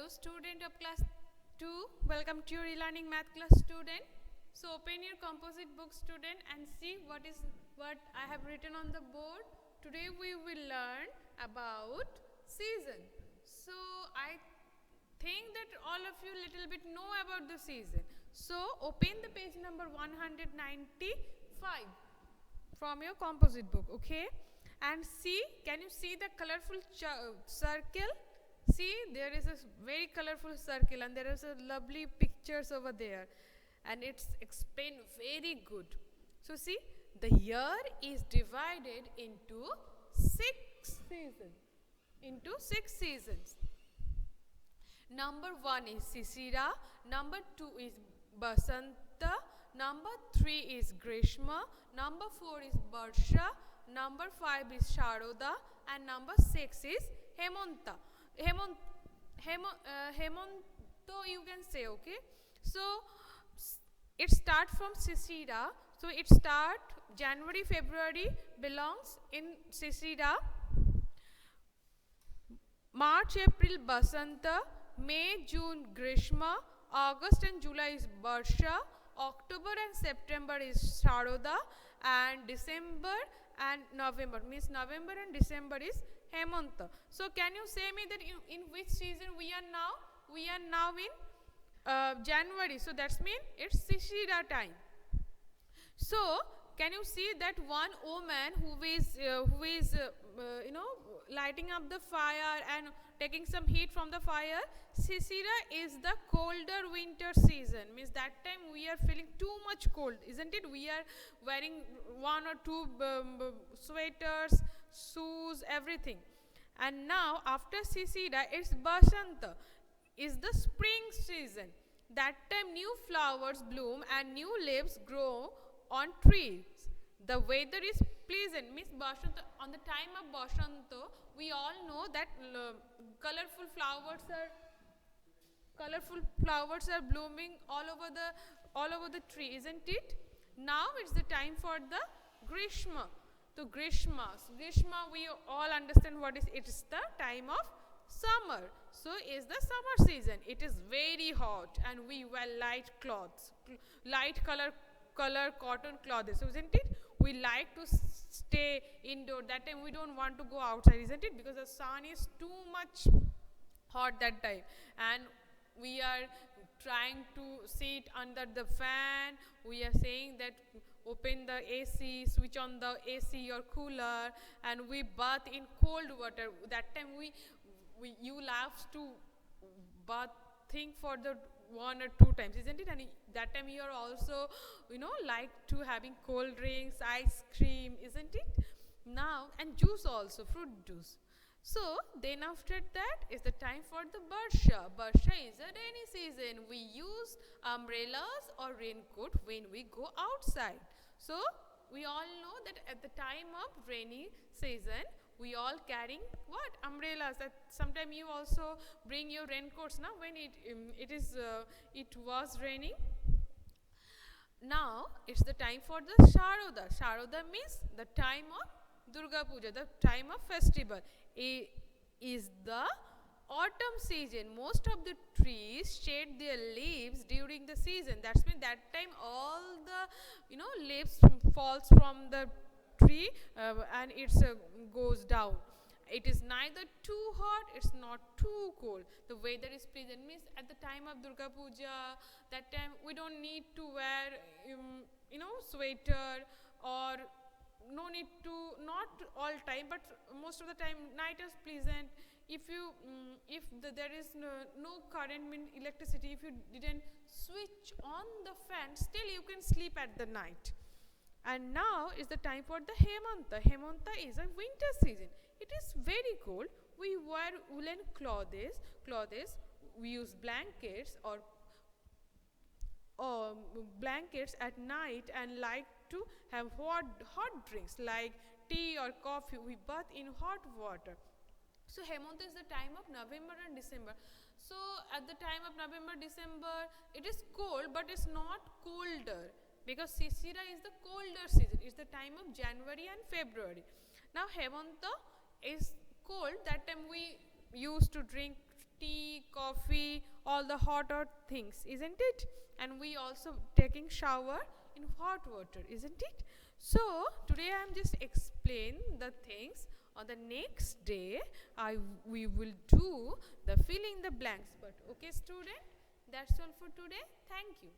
Hello student of class 2, welcome to your e-learning math class student. So open your composite book student and see what I have written on the board. Today we will learn about season. So I think that all of you little bit know about the season. So open the page number 195 from your composite book, okay? And see, can you see the colorful circle? See, there is a very colorful circle and there is a lovely pictures over there, and it's explained very good. So see, the year is divided into 6 seasons. Number 1 is Sisira, number 2 is Basanta, number 3 is Grishma, number 4 is Barsha, number 5 is Sharoda, and number 6 is Hemanta. Hemanto you can say, okay? So it start from Sisira. So it start January, February belongs in Sisira. March, April Basanta, May, June Grishma, August and July is Barsha, October and September is Sharoda, and December and November, means November and December is Hemanta. So can you say me that in which season we are now? We are now in January. So that's mean it's Sisira time. So can you see that one woman who is lighting up the fire and taking some heat from the fire? Sisira is the colder winter season, means that time we are feeling too much cold, isn't it? We are wearing 1 or 2 sweaters, shoes, everything. And now after Sisira, it's Basanta, is the spring season. That time new flowers bloom and new leaves grow on trees. The weather is pleasant, means Basanta. On the time of Basanta, we all know that colorful flowers are blooming all over the tree, isn't it? Now it's the time for the Grishma. So Grishma we all understand what is it. Is the time of summer. So is the summer season. It is very hot and we wear light clothes, light color cotton clothes, isn't it? We like to stay indoor. That time we don't want to go outside, isn't it? Because the sun is too much hot that time, and we are trying to sit under the fan. We are saying that open the AC, switch on the AC or cooler, and we bath in cold water. That time you love to bathing for the 1 or 2 times, isn't it? And that time you are also like to having cold drinks, ice cream, isn't it? Now, and juice also, fruit juice. So then after that is the time for the Barsha. Barsha is a rainy season. We use umbrellas or raincoat when we go outside. So we all know that at the time of rainy season, we all carrying what? Umbrellas. That sometime you also bring your raincoats now when it was raining. Now it's the time for the Sharoda. Sharoda means the time of Durga Puja, the time of festival. It is the autumn season. Most of the trees shed their leaves during the season. That's mean that time all the leaves falls from the tree and it goes down. It is neither too hot, it's not too cold. The weather is pleasant, means at the time of Durga Puja, that time we don't need to wear sweater, or no need to, not all time, but most of the time night is pleasant. If there is no current, mean electricity, if you didn't switch on the fan, still you can sleep at the night. And now is the time for the Hemanta. Hemanta is a winter season. It is very cold. We wear woolen clothes. We use blankets or blankets at night and like to have hot drinks like tea or coffee. We bath in hot water. So Hemanta is the time of November and December. So at the time of November, December, it is cold, but it's not colder, because Sisira is the colder season. It's the time of January and February. Now Hemanta is cold. That time we used to drink tea, coffee, all the hot things, isn't it? And we also taking shower in hot water, isn't it? So today I am just explain the things. On the next day we will do the fill in the blanks. But okay student, that's all for today. Thank you.